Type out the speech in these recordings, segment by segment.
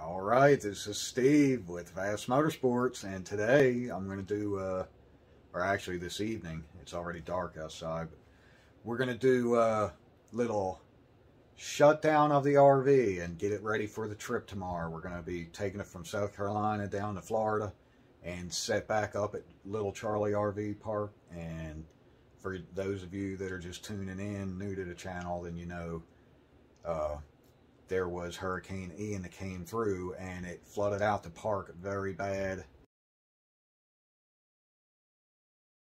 All right, this is Steve with Fast Motorsports, and today I'm going to do, or actually this evening, it's already dark outside, but we're going to do a little shutdown of the RV and get it ready for the trip tomorrow. We're going to be taking it from South Carolina down to Florida and set back up at Little Charlie RV Park. And for those of you that are just tuning in, new to the channel, then you know there was Hurricane Ian that came through and it flooded out the park very bad.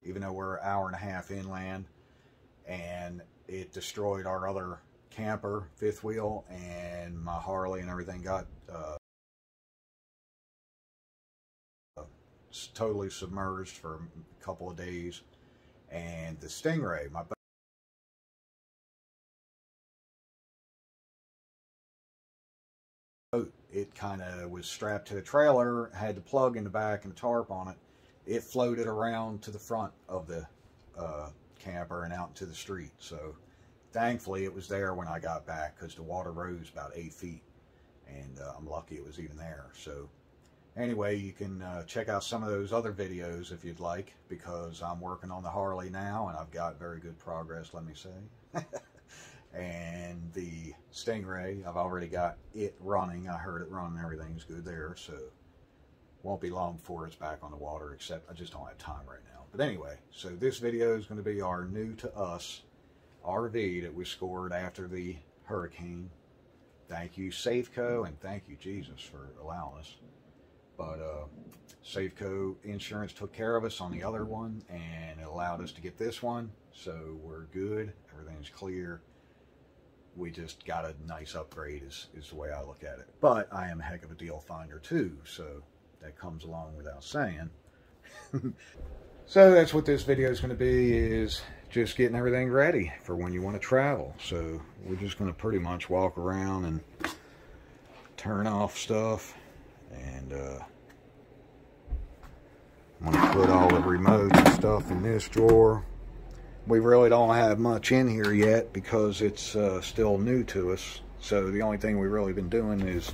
Even though we're an hour and a half inland, and it destroyed our other camper, fifth wheel, and my Harley and everything got totally submerged for a couple of days. And the Stingray, my boat, it kind of was strapped to the trailer, had the plug in the back and the tarp on it. It floated around to the front of the camper and out into the street. So thankfully it was there when I got back, because the water rose about 8 feet, and I'm lucky it was even there. So anyway, you can check out some of those other videos if you'd like, because I'm working on the Harley now and I've got very good progress, let me say. And the Stingray, I've already got it running. I heard it running, everything's good there, so won't be long before it's back on the water, except I just don't have time right now. But anyway, so this video is going to be our new to us RV that we scored after the hurricane. Thank you Safeco, and thank you Jesus for allowing us. But Safeco Insurance took care of us on the other one, and it allowed us to get this one, so we're good, everything's clear. We just got a nice upgrade is the way I look at it. But I am a heck of a deal finder too, so that comes along without saying. So that's what this video is going to be, is just getting everything ready for when you want to travel. So we're just going to pretty much walk around and turn off stuff, and I'm going to put all the remotes and stuff in this drawer. We really don't have much in here yet because it's still new to us. So the only thing we've really been doing is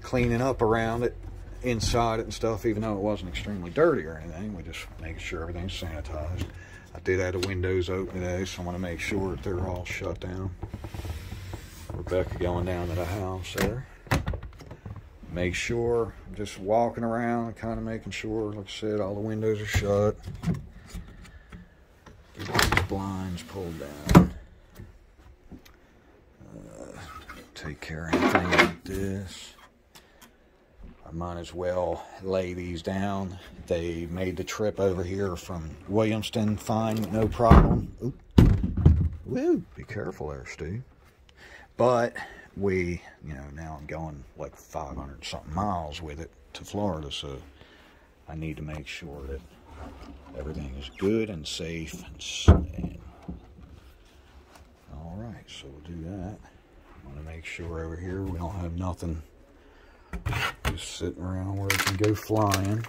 cleaning up around it, inside it and stuff, even though it wasn't extremely dirty or anything. We just make sure everything's sanitized. I did have the windows open today, so I want to make sure that they're all shut down. Rebecca going down to the house there. Make sure, I'm just walking around, kind of making sure, like I said, all the windows are shut. These blinds pulled down. Take care of anything like this. I might as well lay these down. They made the trip over here from Williamston fine, no problem. Oop. Woo, be careful there, Steve. But we, you know, now I'm going like 500 something miles with it to Florida, so I need to make sure that everything is good and safe. And all right, so we'll do that. I want to make sure over here we don't have nothing just sitting around where it can go flying.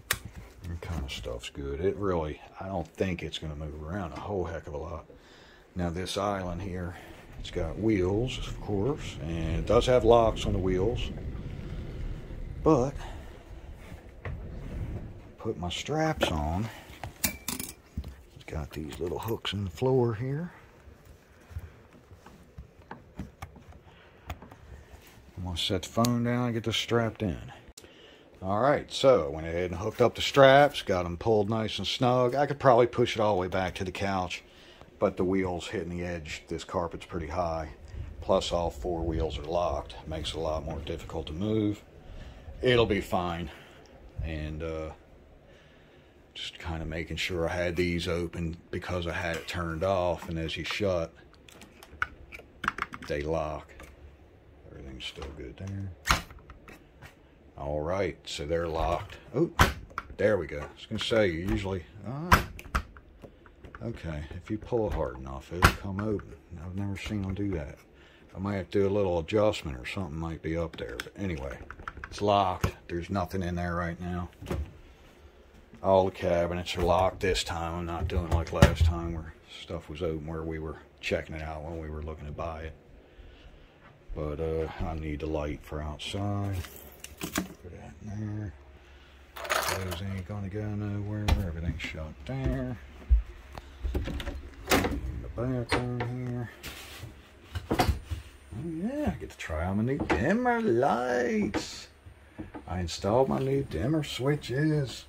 That kind of stuff's good. It really, I don't think it's going to move around a whole heck of a lot. Now this island here, it's got wheels, of course, and it does have locks on the wheels. But put my straps on. It's got these little hooks in the floor here. I'm going to set the phone down and get this strapped in. Alright, so I went ahead and hooked up the straps, got them pulled nice and snug. I could probably push it all the way back to the couch, but the wheels hitting the edge, this carpet's pretty high. Plus all four wheels are locked. Makes it a lot more difficult to move. It'll be fine. And just kind of making sure I had these open because I had it turned off, and as you shut, they lock. Everything's still good there. All right, so they're locked. Oh, there we go. I was going to say, usually, okay, if you pull it hard enough, it'll come open. I've never seen them do that. I might have to do a little adjustment, or something might be up there. But anyway, it's locked. There's nothing in there right now. All the cabinets are locked this time. I'm not doing like last time where stuff was open, where we were checking it out when we were looking to buy it. But I need the light for outside. Put that in there. Those ain't gonna go nowhere. Everything's shut there. In the background here. Oh yeah, I get to try out my new dimmer lights. I installed my new dimmer switches.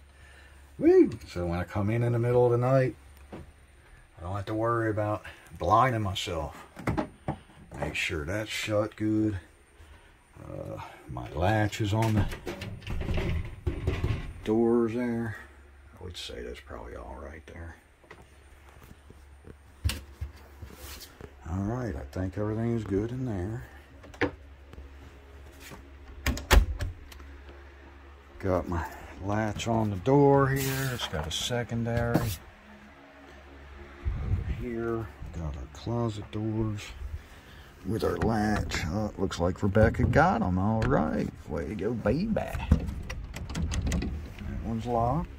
Woo! So when I come in the middle of the night, I don't have to worry about blinding myself. Make sure that's shut good. My latch is on the doors there. I would say that's probably all right there. All right, I think everything is good in there. Got my latch on the door here. It's got a secondary. Over here, got our closet doors with our latch. Oh, it looks like Rebecca got them. All right, way to go, baby. That one's locked.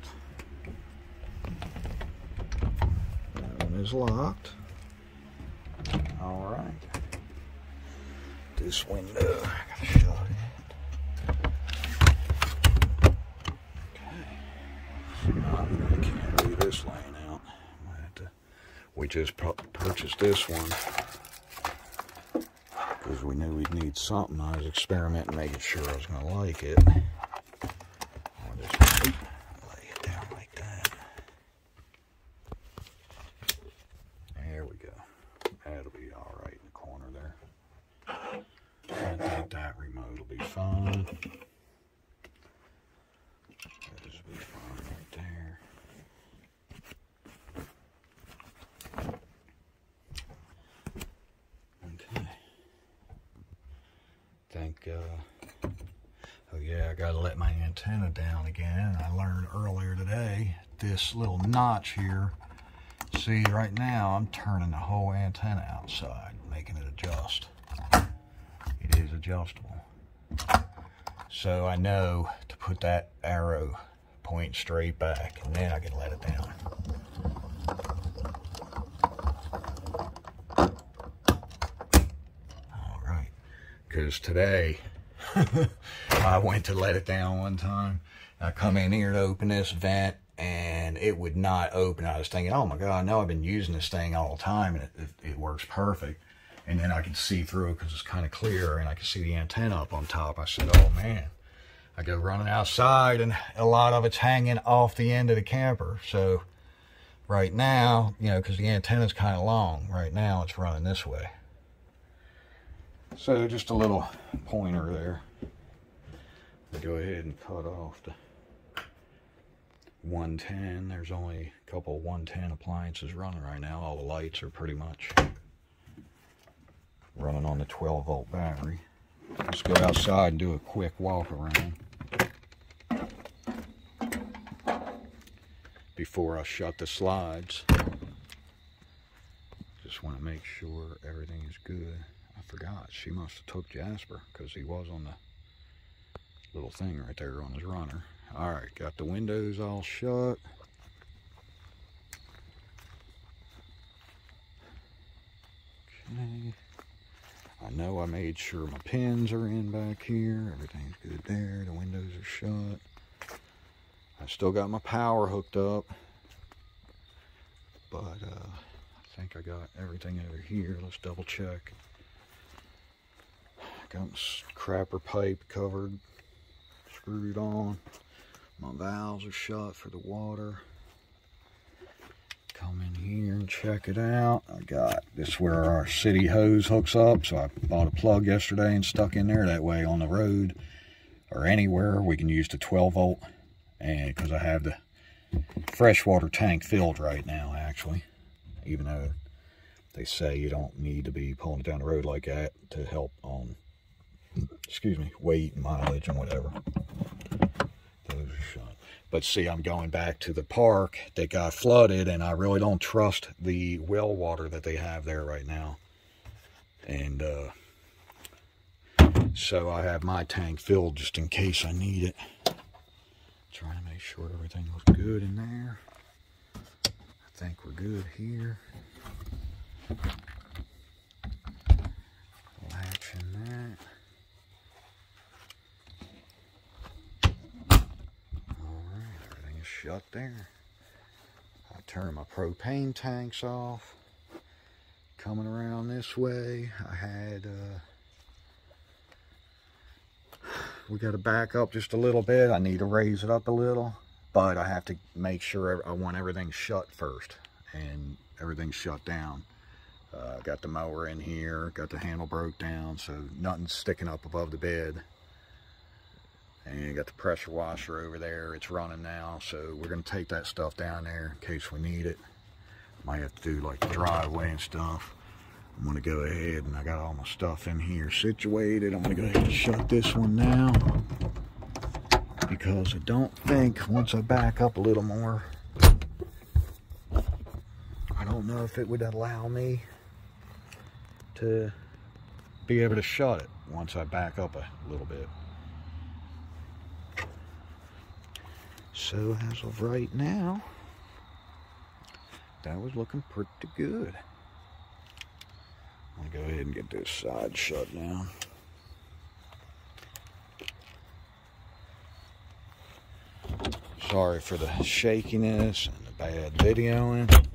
That one is locked. All right. This window, I gotta shut it. Okay. I can't leave this laying out. We just purchased this one because we knew we'd need something. I was experimenting, making sure I was gonna like it. I'll just lay it down like that. There we go. That'll be all right in the corner there. I think that remote will be fine. This will be fine right there. Okay. Oh yeah, I gotta let my antenna down again. I learned earlier today, this little notch here. See, right now I'm turning the whole antenna outside, making it adjust. It is adjustable. So I know to put that arrow point straight back, and then I can let it down. All right, because today I went to let it down one time. I come in here to open this vent, and it would not open. I was thinking, oh my God, I know I've been using this thing all the time, and it works perfect. And then I could see through it because it's kind of clear, and I could see the antenna up on top. I said, oh man. I go running outside, and a lot of it's hanging off the end of the camper. So right now, you know, because the antenna's kind of long, right now it's running this way. So just a little pointer there. I'll go ahead and cut off the 110. There's only a couple of 110 appliances running right now. All the lights are pretty much running on the 12-volt battery. Let's go outside and do a quick walk around before I shut the slides. Just want to make sure everything is good. I forgot, she must have took Jasper because he was on the little thing right there on his runner. All right, got the windows all shut. Okay. I know I made sure my pins are in back here. Everything's good there. The windows are shut. I still got my power hooked up, but I think I got everything over here. Let's double check. Got my crapper pipe covered, screwed on. My valves are shut for the water. Come in here and check it out. I got this where our city hose hooks up, so I bought a plug yesterday and stuck in there. That way on the road or anywhere we can use the 12-volt, and because I have the freshwater tank filled right now, actually, even though they say you don't need to be pulling it down the road like that to help on, excuse me, weight and mileage and whatever. Those are shut. But see, I'm going back to the park that got flooded, and I really don't trust the well water that they have there right now. And so I have my tank filled just in case I need it. Trying to make sure everything looks good in there. I think we're good here. Latch in there. shut there. I turn my propane tanks off. Coming around this way, I had, we got to back up just a little bit. I need to raise it up a little, but I have to make sure I want everything shut first, and everything's shut down. Got the mower in here, got the handle broke down, so nothing's sticking up above the bed. And you got the pressure washer over there, it's running now, so we're going to take that stuff down there in case we need it. Might have to do like the driveway and stuff. I'm going to go ahead, and I got all my stuff in here situated. I'm going to go ahead and shut this one now, because I don't think once I back up a little more, I don't know if it would allow me to be able to shut it once I back up a little bit. So as of right now, that was looking pretty good. I'm gonna go ahead and get this side shut down. Sorry for the shakiness and the bad videoing.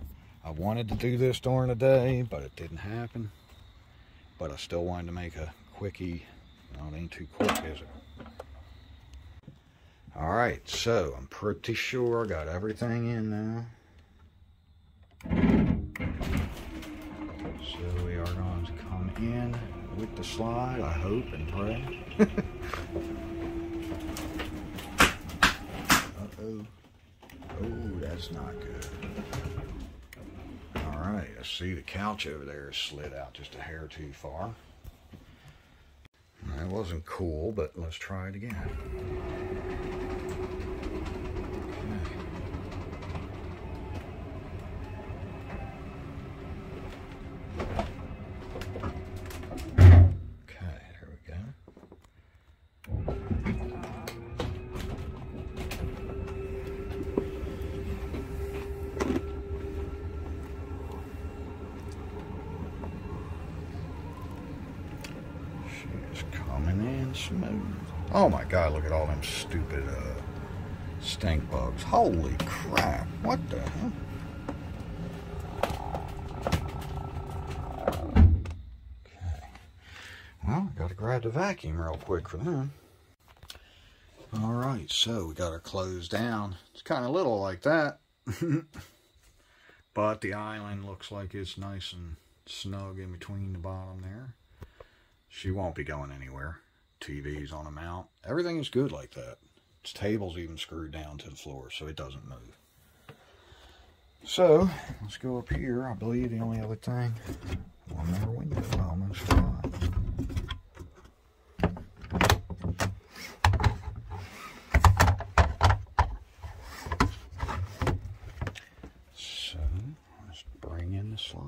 I wanted to do this during the day, but it didn't happen. But I still wanted to make a quickie. No, it ain't too quick, is it? Alright, so I'm pretty sure I got everything in now. So we are going to come in with the slide, I hope and pray. Uh-oh. Oh, that's not good. Alright, I see the couch over there is slid out just a hair too far. That wasn't cool, but let's try it again. Okay, there we go. She's coming in smooth. Oh my God, look at all them stupid stink bugs. Holy crap, what the hell? Okay. Well, I gotta grab the vacuum real quick for them. Alright, so we got her closed down. It's kind of little like that. But the island looks like it's nice and snug in between the bottom there. She won't be going anywhere. TV's on a mount. Everything is good like that. Its table's even screwed down to the floor so it doesn't move. So, let's go up here. I believe the only other thing, one more window almost fly. So, let's bring in the slide.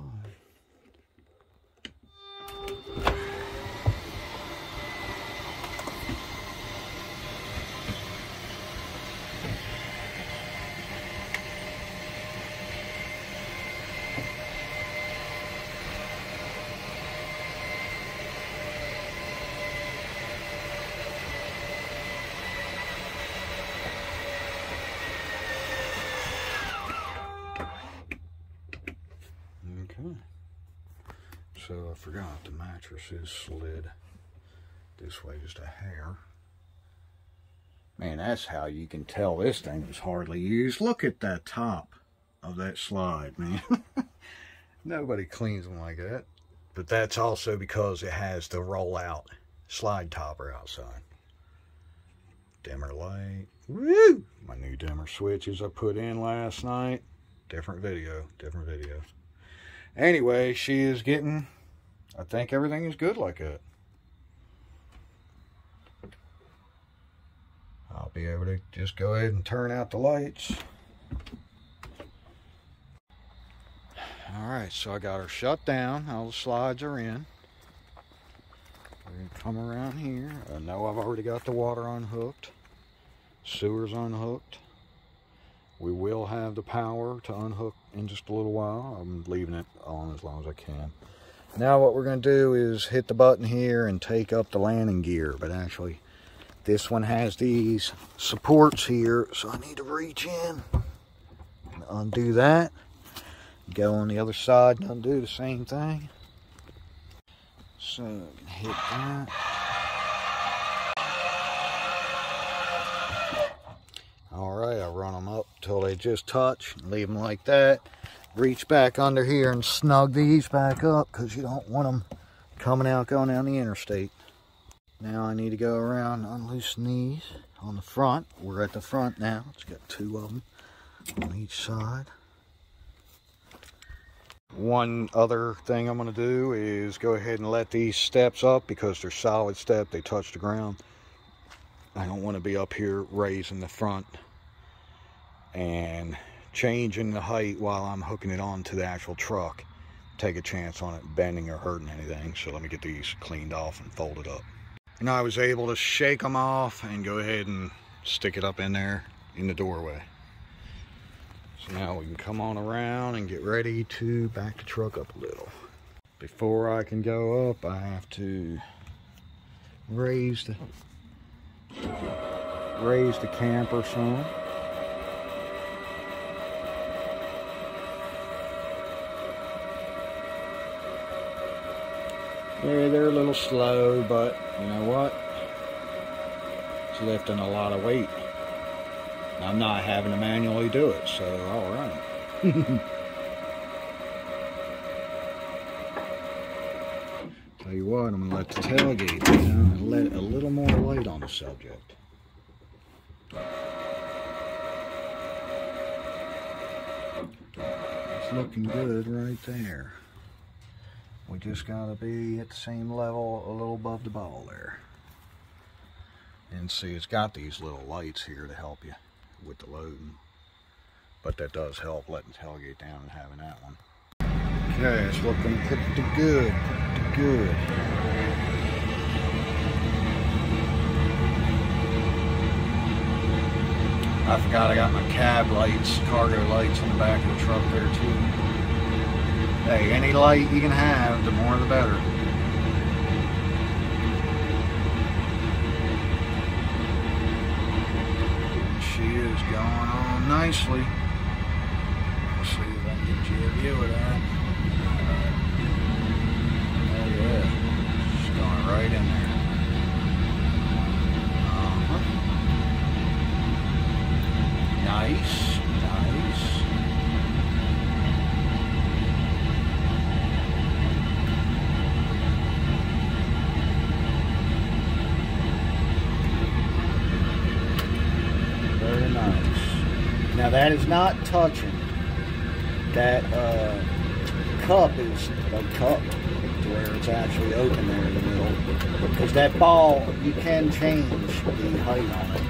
Okay, so I forgot the mattress is slid this way just a hair. Man, that's how you can tell this thing was hardly used. Look at that top of that slide, man. Nobody cleans them like that. But that's also because it has the roll-out slide topper outside. Dimmer light. Woo! My new dimmer switches I put in last night. Different video. Anyway, she is getting, I think everything is good like that. I'll be able to just go ahead and turn out the lights. Alright, so I got her shut down. All the slides are in. We're going to come around here. I know I've already got the water unhooked. Sewer's unhooked. We will have the power to unhook in just a little while. I'm leaving it on as long as I can. Now what we're going to do is hit the button here and take up the landing gear. But actually, This one has these supports here, so I need to reach in and undo that. Go on the other side and undo the same thing. So I can hit that. Alright, I run them up till they just touch, leave them like that. Reach back under here and snug these back up because you don't want them coming out going down the interstate. Now I need to go around and unloosen these on the front. We're at the front now. It's got two of them on each side. One other thing I'm going to do is go ahead and let these steps up because they're solid step. They touch the ground. I don't want to be up here raising the front and changing the height while I'm hooking it onto the actual truck. Take a chance on it bending or hurting anything. So let me get these cleaned off and folded up. And I was able to shake them off and go ahead and stick it up in there in the doorway. So now we can come on around and get ready to back the truck up a little. Before I can go up, I have to raise the camper some. Yeah, they're a little slow, but you know what? It's lifting a lot of weight. I'm not having to manually do it, so all right. Tell you what, I'm gonna let the tailgate down and let a little more light on the subject. It's looking good right there. We just gotta be at the same level, a little above the ball there. And see, it's got these little lights here to help you with the loading. But that does help letting the tailgate down and having that one. Okay, it's looking pretty good, pretty good. I forgot I got my cab lights, cargo lights in the back of the truck there too. Hey, any light you can have, the more the better. She is going on nicely. Let's see if I can get you a view of that. Oh yeah, she's going right in there. Nice, nice. Very nice. Now that is not touching. That cup is a cup to where it's actually open there in the middle. Because that ball, you can change the height on it.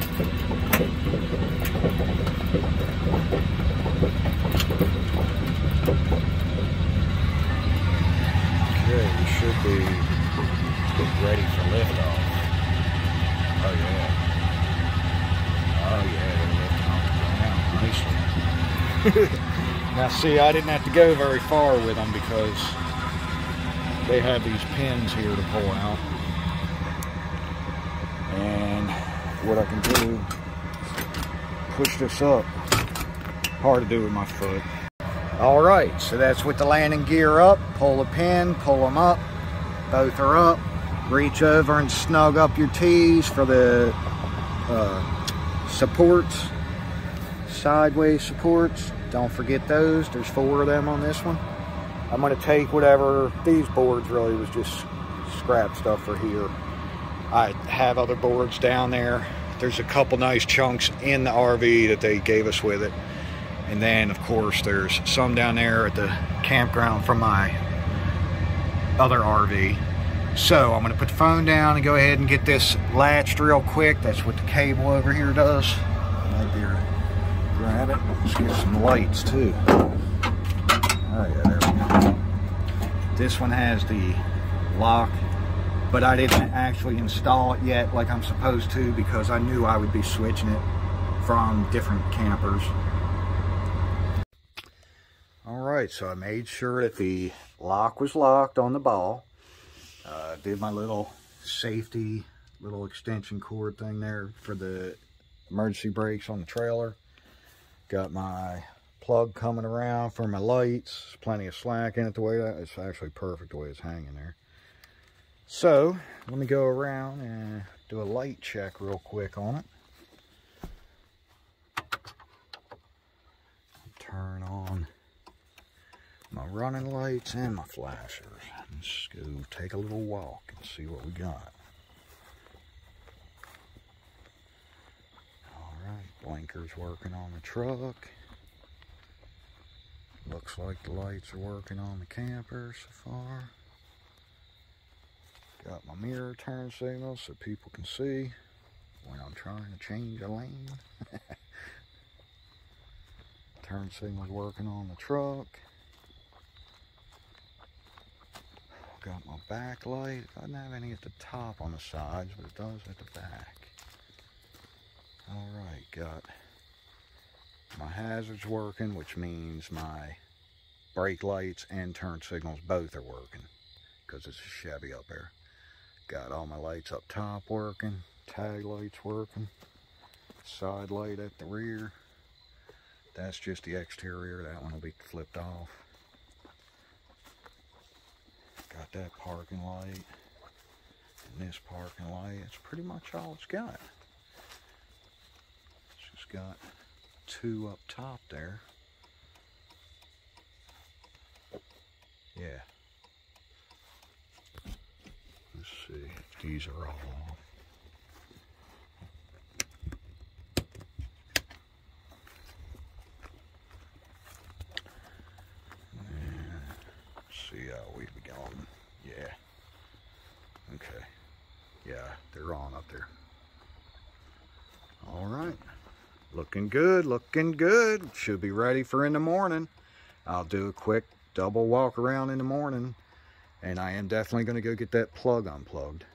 Okay, we should be ready for liftoff. Oh yeah. Oh yeah, they're lifting off the ground nicely. Now see, I didn't have to go very far with them because they have these pins here to pull out. And what I can do, push this up. Hard to do with my foot. Alright, so that's with the landing gear up. Pull the pin, pull them up. Both are up. Reach over and snug up your T's for the supports. Sideways supports. Don't forget those. There's 4 of them on this one. I'm going to take whatever, these boards really was just scrap stuff for here. I have other boards down there. There's a couple nice chunks in the RV that they gave us with it. And then, of course, there's some down there at the campground from my other RV. So, I'm going to put the phone down and go ahead and get this latched real quick. That's what the cable over here does. Might be able to grab it. Let's get some lights, too. Oh, yeah, there we go. This one has the lock, but I didn't actually install it yet like I'm supposed to because I knew I would be switching it from different campers. Alright, so I made sure that the lock was locked on the ball. Did my little safety little extension cord thing there for the emergency brakes on the trailer. Got my plug coming around for my lights. Plenty of slack in it the way that it's actually perfect the way it's hanging there. So let me go around and do a light check real quick on it. Turn on my running lights and my flashers. Let's go take a little walk and see what we got. Alright, blinkers working on the truck. Looks like the lights are working on the camper so far. Got my mirror turn signal so people can see when I'm trying to change a lane. Turn signal's working on the truck. Got my back light. It doesn't have any at the top on the sides, but it does at the back. Alright, got my hazards working, which means my brake lights and turn signals both are working because it's a Chevy up there. Got all my lights up top working, tag lights working, side light at the rear. That's just the exterior. That one will be flipped off. Got that parking light and this parking light. It's pretty much all it's got. It's just got two up top there. Yeah. Let's see if these are all off. See how we be going. Yeah. Okay. Yeah, they're on up there. All right. Looking good, looking good. Should be ready for in the morning. I'll do a quick double walk around in the morning, and I am definitely going to go get that plug unplugged.